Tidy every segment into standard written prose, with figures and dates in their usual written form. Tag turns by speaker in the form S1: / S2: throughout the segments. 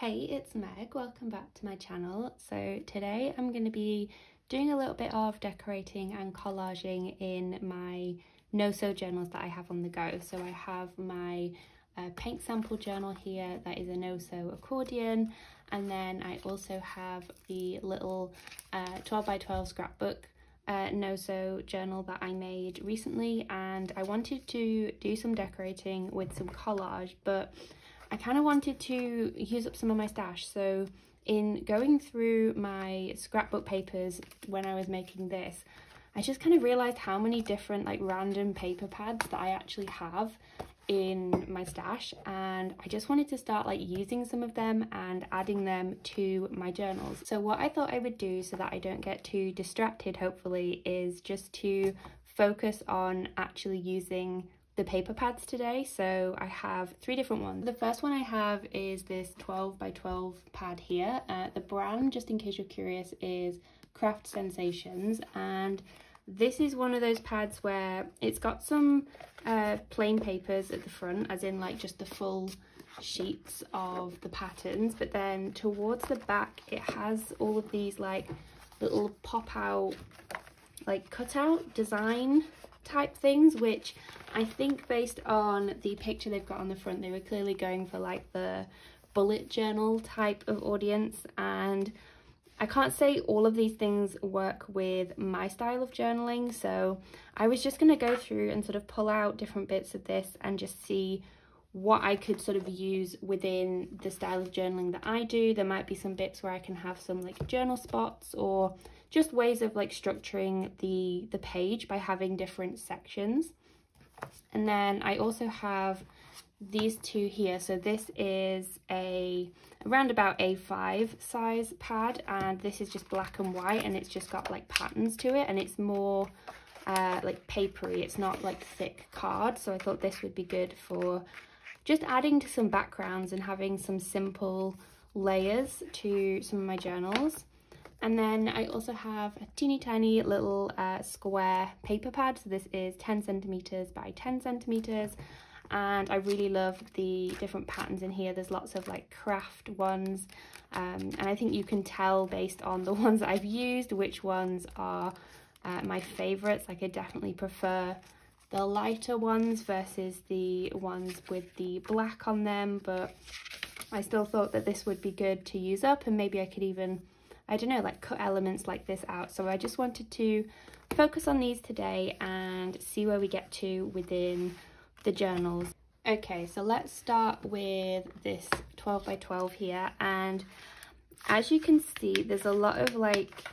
S1: Hey, it's Meg. Welcome back to my channel. So today I'm going to be doing a little bit of decorating and collaging in my no-sew journals that I have on the go. So I have my paint sample journal here that is a no-sew accordion, and then I also have the little 12 by 12 scrapbook no-sew journal that I made recently, and I wanted to do some decorating with some collage, but I kind of wanted to use up some of my stash. So in going through my scrapbook papers when I was making this, I just kind of realized how many different like random paper pads that I actually have in my stash, and I just wanted to start like using some of them and adding them to my journals. So what I thought I would do so that I don't get too distracted, hopefully, is just to focus on actually using the paper pads today. So I have three different ones. The first one I have is this 12 by 12 pad here. The brand, just in case you're curious, is Craft Sensations, and this is one of those pads where it's got some plain papers at the front, as in like just the full sheets of the patterns, but then towards the back it has all of these like little pop out like cutout design type things, which I think based on the picture they've got on the front, they were clearly going for like the bullet journal type of audience. And I can't say all of these things work with my style of journaling, so I was just going to go through and sort of pull out different bits of this and just see what I could sort of use within the style of journaling that I do. There might be some bits where I can have some like journal spots, or just ways of like structuring the page by having different sections. And then I also have these two here. So this is around about A5 size pad, and this is just black and white, and it's just got like patterns to it, and it's more like papery. It's not like thick card, so I thought this would be good for just adding to some backgrounds and having some simple layers to some of my journals. And then I also have a teeny tiny little square paper pad. So this is 10 centimeters by 10 centimeters. And I really love the different patterns in here. There's lots of like craft ones. And I think you can tell based on the ones that I've used which ones are my favorites. Like I definitely prefer the lighter ones versus the ones with the black on them. But I still thought that this would be good to use up, and maybe I could even, I don't know, like cut elements like this out. So I just wanted to focus on these today and see where we get to within the journals. Okay, so let's start with this 12 by 12 here, and as you can see there's a lot of like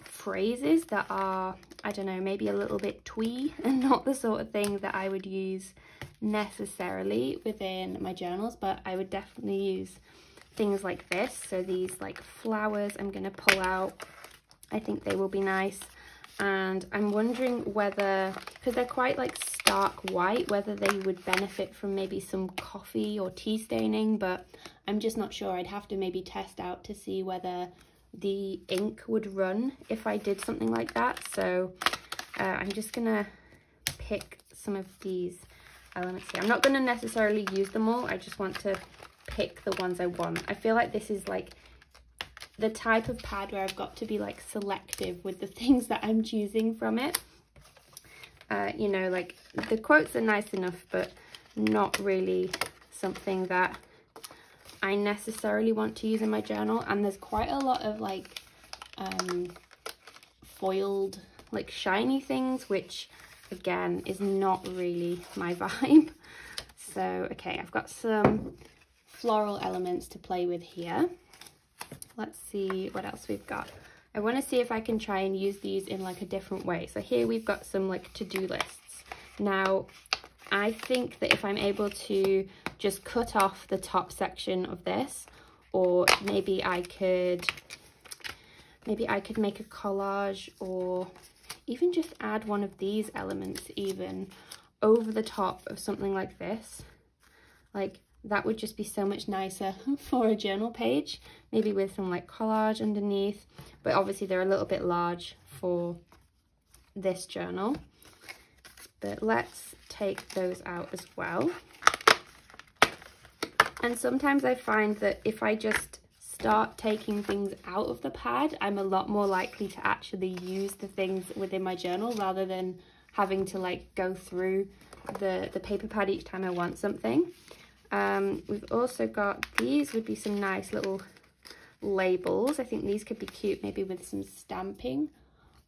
S1: phrases that are, I don't know, maybe a little bit twee and not the sort of thing that I would use necessarily within my journals, but I would definitely use things like this. So these like flowers I'm going to pull out. I think they will be nice, and I'm wondering whether, because they're quite like stark white, whether they would benefit from maybe some coffee or tea staining, but I'm just not sure. I'd have to maybe test out to see whether the ink would run if I did something like that. So I'm just gonna pick some of these elements here. I'm not going to necessarily use them all, I just want to pick the ones I want. I feel like this is like the type of pad where I've got to be like selective with the things that I'm choosing from it. You know, like the quotes are nice enough, but not really something that I necessarily want to use in my journal. And there's quite a lot of like foiled like shiny things, which again is not really my vibe. So okay, I've got some floral elements to play with here. Let's see what else we've got. I want to see if I can try and use these in like a different way. So here we've got some like to-do lists. Now I think that if I'm able to just cut off the top section of this, or maybe I could make a collage, or even just add one of these elements even over the top of something like this, like that would just be so much nicer for a journal page, maybe with some like collage underneath. But obviously they're a little bit large for this journal, but let's take those out as well. And sometimes I find that if I just start taking things out of the pad, I'm a lot more likely to actually use the things within my journal rather than having to like go through the paper pad each time I want something. We've also got, these would be some nice little labels. I think these could be cute, maybe with some stamping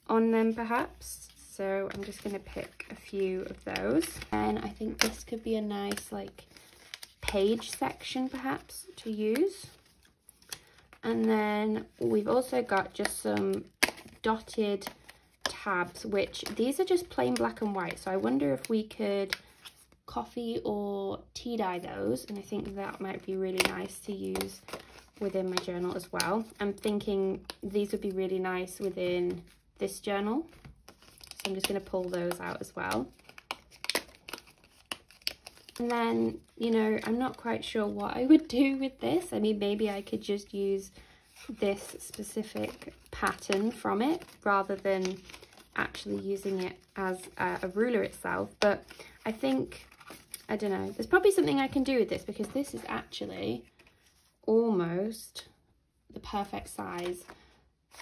S1: on them perhaps. So I'm just going to pick a few of those. And I think this could be a nice like page section perhaps to use. And then we've also got just some dotted tabs, which these are just plain black and white. So I wonder if we could coffee or tea dye those, and I think that might be really nice to use within my journal as well. I'm thinking these would be really nice within this journal, so I'm just going to pull those out as well. And then, you know, I'm not quite sure what I would do with this. I mean, maybe I could just use this specific pattern from it rather than actually using it as a ruler itself. But I think, I don't know, there's probably something I can do with this, because this is actually almost the perfect size,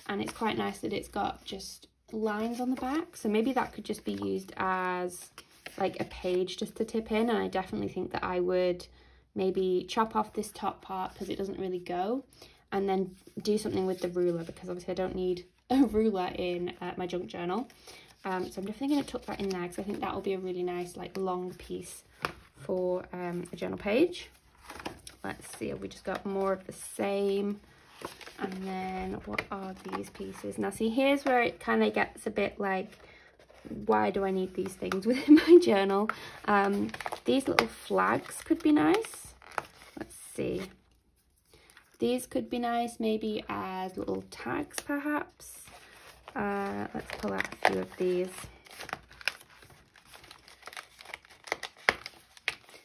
S1: and it's quite nice that it's got just lines on the back. So maybe that could just be used as like a page just to tip in, and I definitely think that I would maybe chop off this top part because it doesn't really go, and then do something with the ruler, because obviously I don't need a ruler in my junk journal. So I'm definitely going to tuck that in there, because I think that will be a really nice like long piece for a journal page. Let's see, have we just got more of the same? And then what are these pieces? Now see, here's where it kind of gets a bit like, why do I need these things within my journal? These little flags could be nice. Let's see. These could be nice maybe as little tags perhaps. Let's pull out a few of these.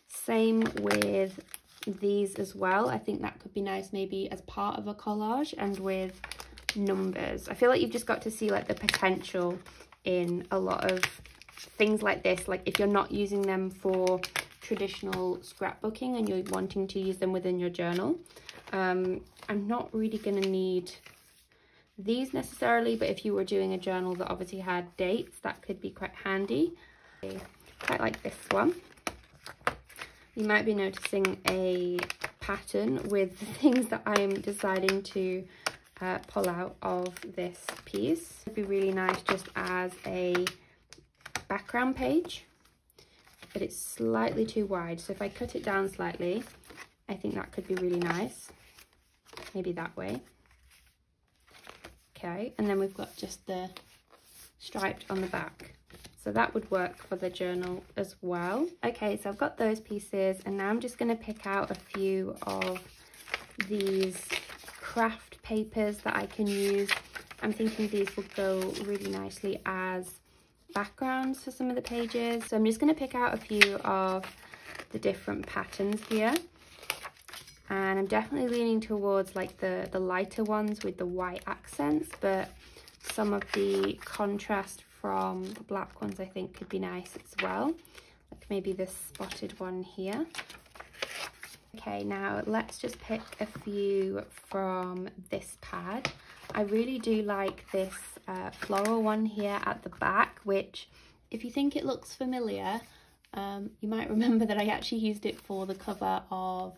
S1: Same with these as well. I think that could be nice maybe as part of a collage and with numbers. I feel like you've just got to see like the potential in a lot of things like this. Like if you're not using them for traditional scrapbooking and you're wanting to use them within your journal. I'm not really going to need these necessarily, but if you were doing a journal that obviously had dates, that could be quite handy. Quite like this one. You might be noticing a pattern with the things that I'm deciding to pull out of this piece. It'd be really nice just as a background page, but it's slightly too wide. So if I cut it down slightly, I think that could be really nice. Maybe that way. Okay, and then we've got just the striped on the back. So that would work for the journal as well. Okay, so I've got those pieces, and now I'm just going to pick out a few of these craft papers that I can use. I'm thinking these will go really nicely as backgrounds for some of the pages. So I'm just going to pick out a few of the different patterns here. And I'm definitely leaning towards like the lighter ones with the white accents, but some of the contrast from the black ones I think could be nice as well. Like maybe this spotted one here. Okay, now let's just pick a few from this pad. I really do like this floral one here at the back, which if you think it looks familiar, you might remember that I actually used it for the cover of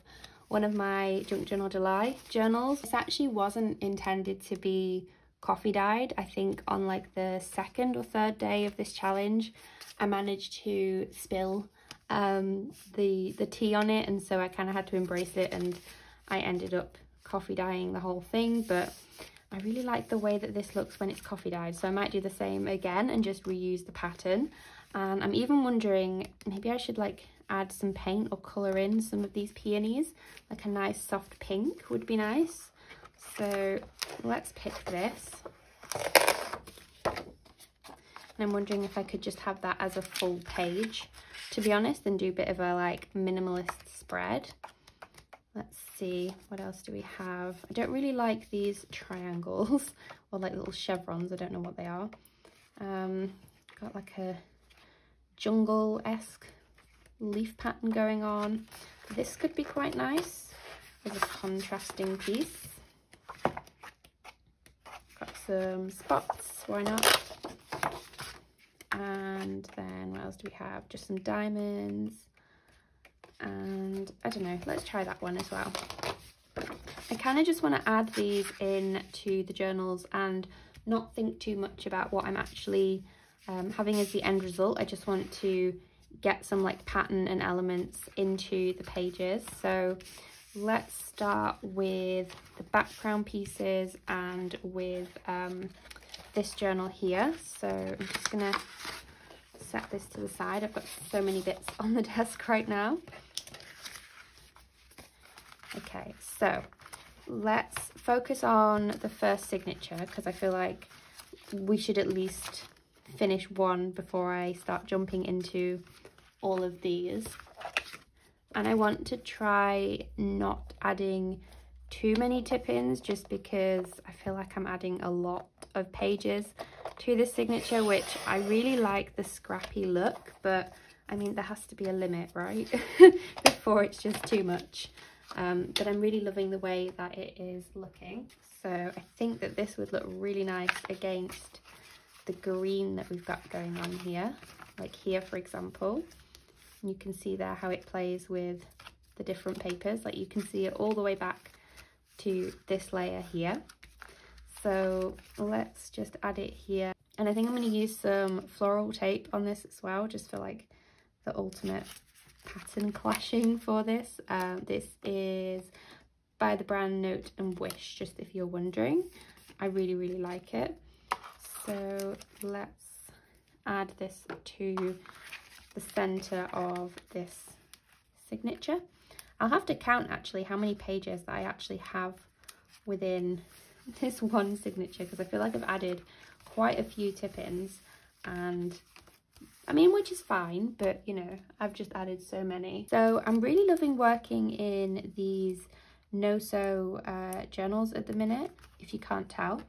S1: one of my Junk Journal July journals. This actually wasn't intended to be coffee dyed. I think on like the second or third day of this challenge, I managed to spill the tea on it, and so I kind of had to embrace it, and I ended up coffee dyeing the whole thing. But I really like the way that this looks when it's coffee dyed, so I might do the same again and just reuse the pattern. And I'm even wondering, maybe I should like add some paint or colour in some of these peonies. Like a nice soft pink would be nice. So let's pick this. And I'm wondering if I could just have that as a full page, to be honest, and do a bit of a like minimalist spread. Let's see, what else do we have? I don't really like these triangles or like little chevrons. I don't know what they are. Got like a jungle-esque leaf pattern going on. this could be quite nice as a contrasting piece. Got some spots, why not? And then what else do we have? Just some diamonds. And I don't know, let's try that one as well. I kind of just want to add these in to the journals and not think too much about what I'm actually having as the end result. I just want to get some like pattern and elements into the pages. So let's start with the background pieces and with this journal here. So I'm just gonna set this to the side. I've got so many bits on the desk right now. Okay, so let's focus on the first signature because I feel like we should at least finish one before I start jumping into all of these. And I want to try not adding too many tip-ins just because I feel like I'm adding a lot of pages to this signature, which I really like the scrappy look, but I mean there has to be a limit, right? Before it's just too much. But I'm really loving the way that it is looking. So I think that this would look really nice against the green that we've got going on here, like here for example. And you can see there how it plays with the different papers, like you can see it all the way back to this layer here. So let's just add it here. And I think I'm going to use some floral tape on this as well, just for like the ultimate pattern clashing for this. This is by the brand Note and Wish, just if you're wondering. I really like it. So let's add this to the center of this signature. I'll have to count actually how many pages that I actually have within this one signature, because I feel like I've added quite a few tip-ins, and I mean, which is fine, but you know, I've just added so many. So I'm really loving working in these no-sew journals at the minute, if you can't tell.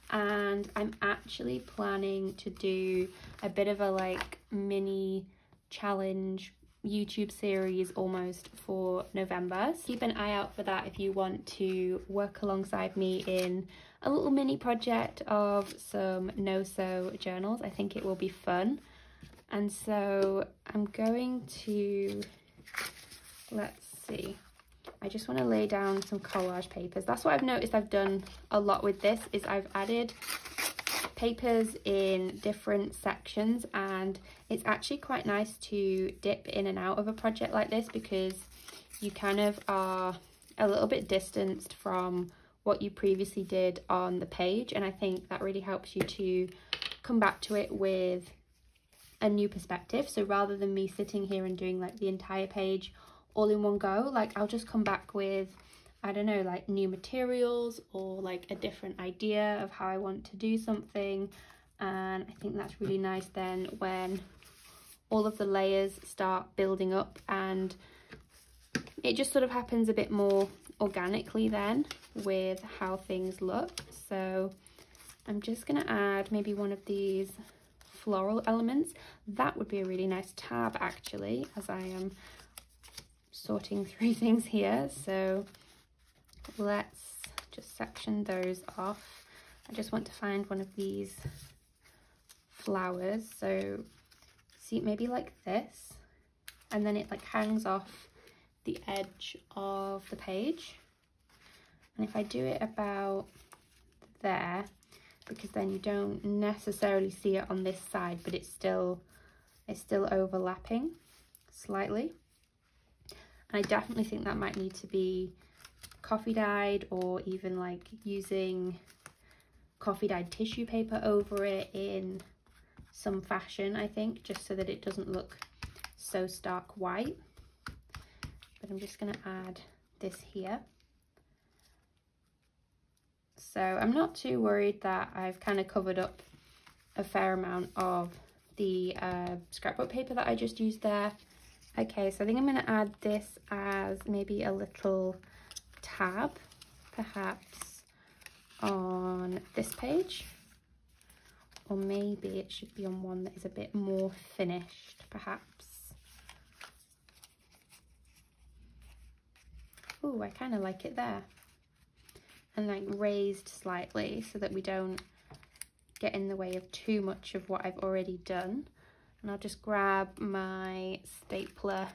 S1: And I'm actually planning to do a bit of a like mini challenge YouTube series almost for November. So keep an eye out for that if you want to work alongside me in a little mini project of some no-sew journals. I think it will be fun. And so I'm going to, let's see, I just want to lay down some collage papers. That's what I've noticed I've done a lot with this, is I've added papers in different sections, and it's actually quite nice to dip in and out of a project like this because you kind of are a little bit distanced from what you previously did on the page, and I think that really helps you to come back to it with a new perspective. So rather than me sitting here and doing like the entire page all in one go, like I'll just come back with, I don't know, like new materials or like a different idea of how I want to do something. And I think that's really nice then when all of the layers start building up, and it just sort of happens a bit more organically then with how things look. So I'm just going to add maybe one of these floral elements. That would be a really nice tab actually, as I am sorting through things here. So let's just section those off. I just want to find one of these flowers, so see, maybe like this, and then it like hangs off the edge of the page. And if I do it about there, because then you don't necessarily see it on this side, but it's still overlapping slightly. And I definitely think that might need to be coffee dyed, or even like using coffee dyed tissue paper over it in some fashion, I think, just so that it doesn't look so stark white. But I'm just going to add this here. So I'm not too worried that I've kind of covered up a fair amount of the scrapbook paper that I just used there. Okay, so I think I'm going to add this as maybe a little tab, perhaps on this page, or maybe it should be on one that is a bit more finished, perhaps. oh, I kind of like it there. And like raised slightly so that we don't get in the way of too much of what I've already done. And I'll just grab my stapler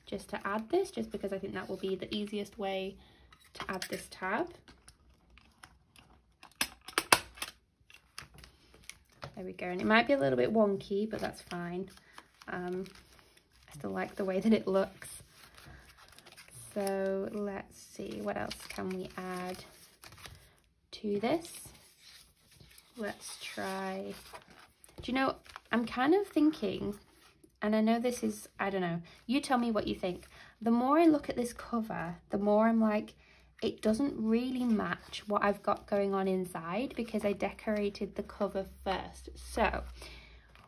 S1: just to add this, just because I think that will be the easiest way to add this tab. There we go, and it might be a little bit wonky, but that's fine. I still like the way that it looks. So let's see, what else can we add to this? Let's try, do you know, I'm kind of thinking, and I know this is, I don't know, you tell me what you think. The more I look at this cover, the more I'm like, it doesn't really match what I've got going on inside because I decorated the cover first. So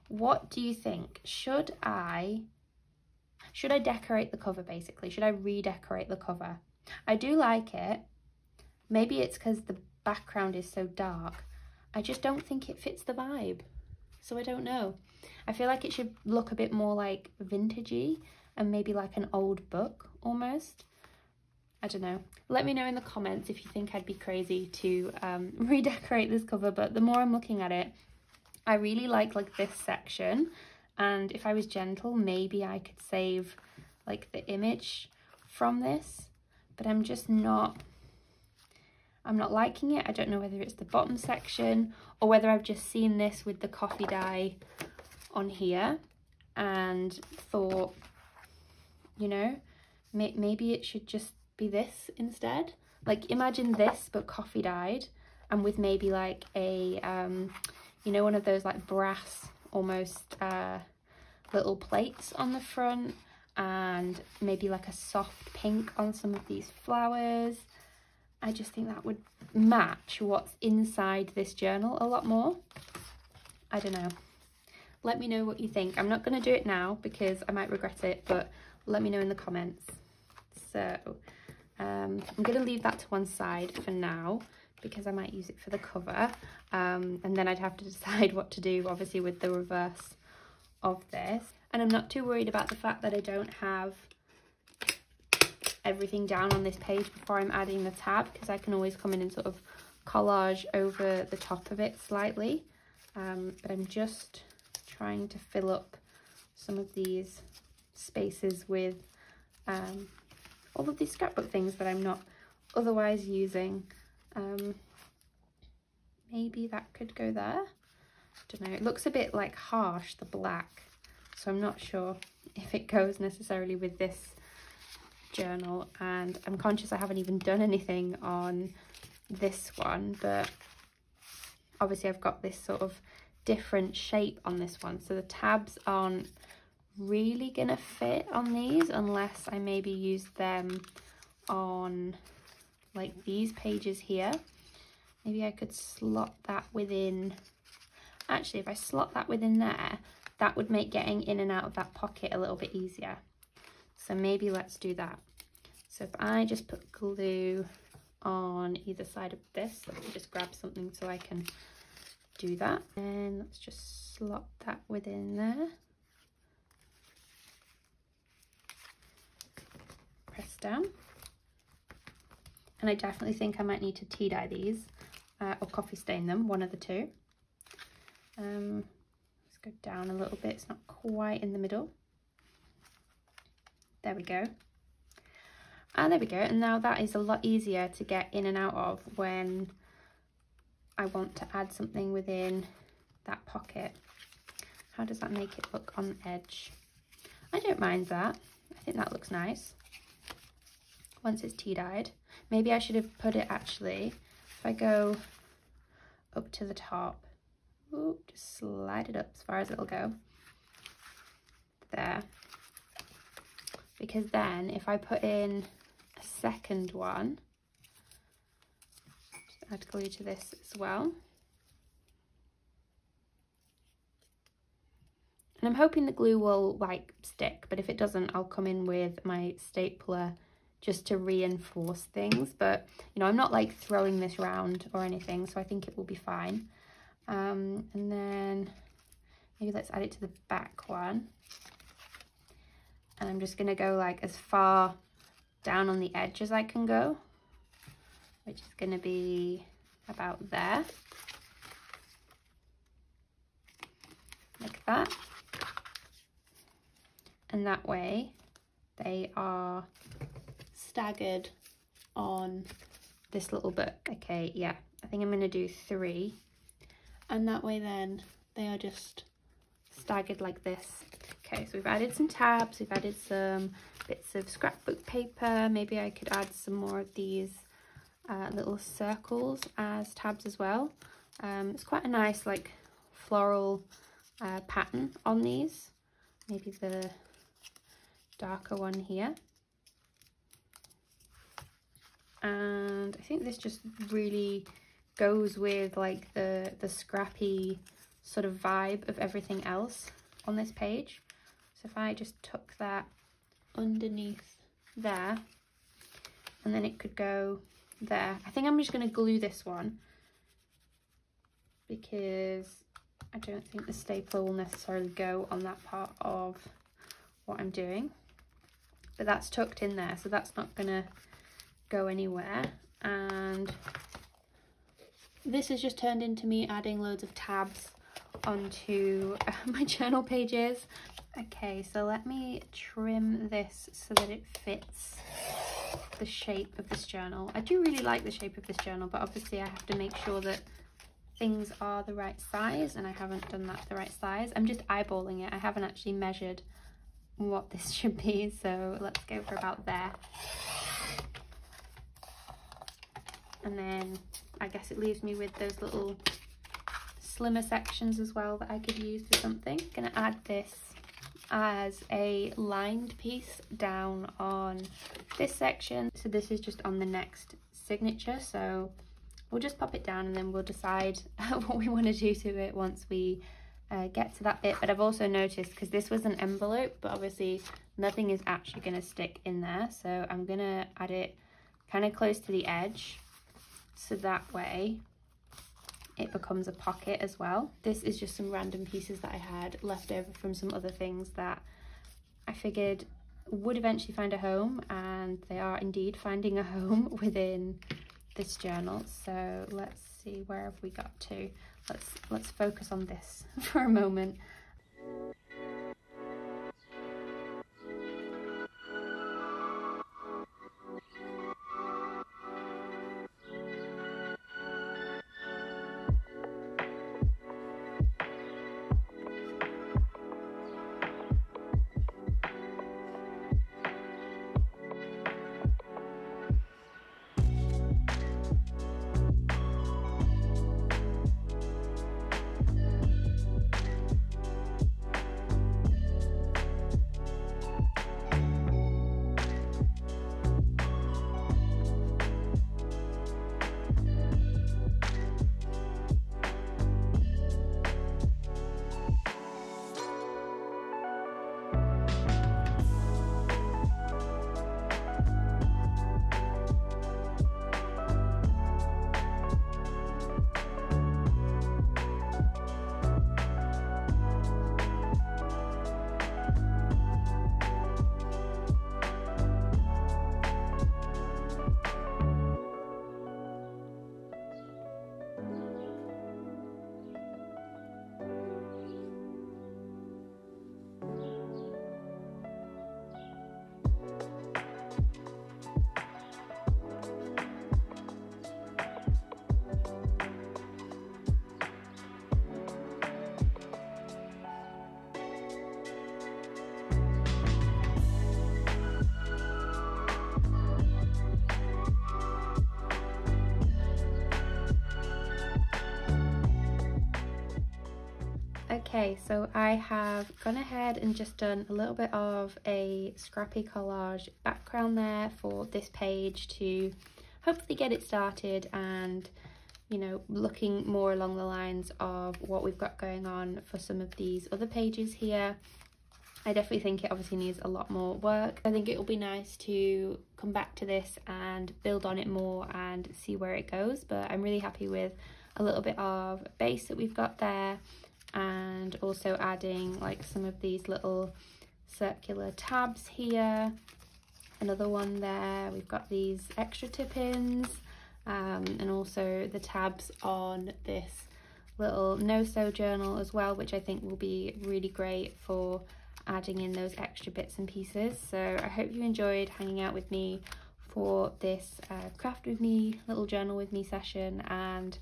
S1: what do you think? Should I decorate the cover basically? Should I redecorate the cover? I do like it. Maybe it's because the background is so dark. I just don't think it fits the vibe. So I don't know. I feel like it should look a bit more like vintagey and maybe like an old book almost. I don't know. Let me know in the comments if you think I'd be crazy to redecorate this cover, but the more I'm looking at it, I really like this section, and if I was gentle, maybe I could save like the image from this, but I'm not liking it. I don't know whether it's the bottom section or whether I've just seen this with the coffee dye on here and thought, you know, maybe it should just be this instead. Like imagine this but coffee dyed and with maybe like a you know, one of those like brass almost little plates on the front, and maybe like a soft pink on some of these flowers. I just think that would match what's inside this journal a lot more. I don't know. Let me know what you think. I'm not going to do it now because I might regret it, but let me know in the comments. So I'm going to leave that to one side for now because I might use it for the cover, and then I'd have to decide what to do obviously with the reverse of this. And I'm not too worried about the fact that I don't have everything down on this page before I'm adding the tab, because I can always come in and sort of collage over the top of it slightly, but I'm just trying to fill up some of these spaces with all of these scrapbook things that I'm not otherwise using. Maybe that could go there. I don't know, it looks a bit like harsh, the black, so I'm not sure if it goes necessarily with this journal. And I'm conscious I haven't even done anything on this one, but obviously I've got this sort of different shape on this one, so the tabs aren't really gonna fit on these unless I maybe use them on like these pages here. Maybe I could slot that within, actually if I slot that within there, that would make getting in and out of that pocket a little bit easier. So maybe let's do that. So if I just put glue on either side of this, let me just grab something so I can do that, and let's just slot that within there. Press down. And I definitely think I might need to tea dye these or coffee stain them, one of the two. Let's go down a little bit, it's not quite in the middle. There we go. And there we go, and now that is a lot easier to get in and out of when I want to add something within that pocket. How does that make it look on the edge? I don't mind that. I think that looks nice once it's tea dyed. Maybe I should have put it actually, if I go up to the top, ooh, just slide it up as far as it'll go. There. Because then if I put in a second one, just add glue to this as well. And I'm hoping the glue will like stick, but if it doesn't, I'll come in with my stapler just to reinforce things. But you know, I'm not like throwing this around or anything, so I think it will be fine. And then maybe let's add it to the back one. And I'm just gonna go like as far down on the edge as I can go, which is going to be about there, like that. And that way they are staggered on this little book. Okay, yeah, I think I'm going to do 3, and that way then they are just staggered like this. Okay, so we've added some tabs, we've added some bits of scrapbook paper. Maybe I could add some more of these little circles as tabs as well. It's quite a nice like floral pattern on these. Maybe the darker one here. And I think this just really goes with like the scrappy sort of vibe of everything else on this page. So if I just tuck that underneath there, and then it could go there. I think I'm just going to glue this one because I don't think the stapler will necessarily go on that part of what I'm doing. But that's tucked in there, so that's not going to go anywhere. And this has just turned into me adding loads of tabs onto my journal pages. Okay, so let me trim this so that it fits the shape of this journal. I do really like the shape of this journal, but obviously I have to make sure that things are the right size, and I haven't done that the right size. I'm just eyeballing it. I haven't actually measured what this should be, so let's go for about there. And then I guess it leaves me with those little slimmer sections as well that I could use for something. I'm gonna add this as a lined piece down on this section. So this is just on the next signature, so we'll just pop it down and then we'll decide what we want to do to it once we get to that bit. But I've also noticed, because this was an envelope, but obviously nothing is actually going to stick in there, so I'm going to add it kind of close to the edge, so that way it becomes a pocket as well. This is just some random pieces that I had left over from some other things that I figured would eventually find a home, and they are indeed finding a home within this journal. So let's see, where have we got to? Let's focus on this for a moment. Okay, so I have gone ahead and just done a little bit of a scrappy collage background there for this page to hopefully get it started and, you know, looking more along the lines of what we've got going on for some of these other pages here. I definitely think it obviously needs a lot more work. I think it will be nice to come back to this and build on it more and see where it goes, but I'm really happy with a little bit of base that we've got there, and also adding like some of these little circular tabs here. another one there. We've got these extra tip-ins and also the tabs on this little no-sew journal as well, which I think will be really great for adding in those extra bits and pieces. So I hope you enjoyed hanging out with me for this craft with me, little journal with me session, and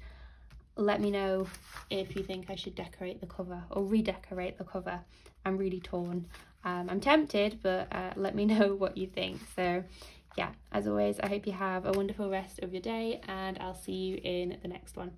S1: let me know if you think I should decorate the cover or redecorate the cover. I'm really torn. I'm tempted, but let me know what you think. So yeah, as always, I hope you have a wonderful rest of your day, and I'll see you in the next one.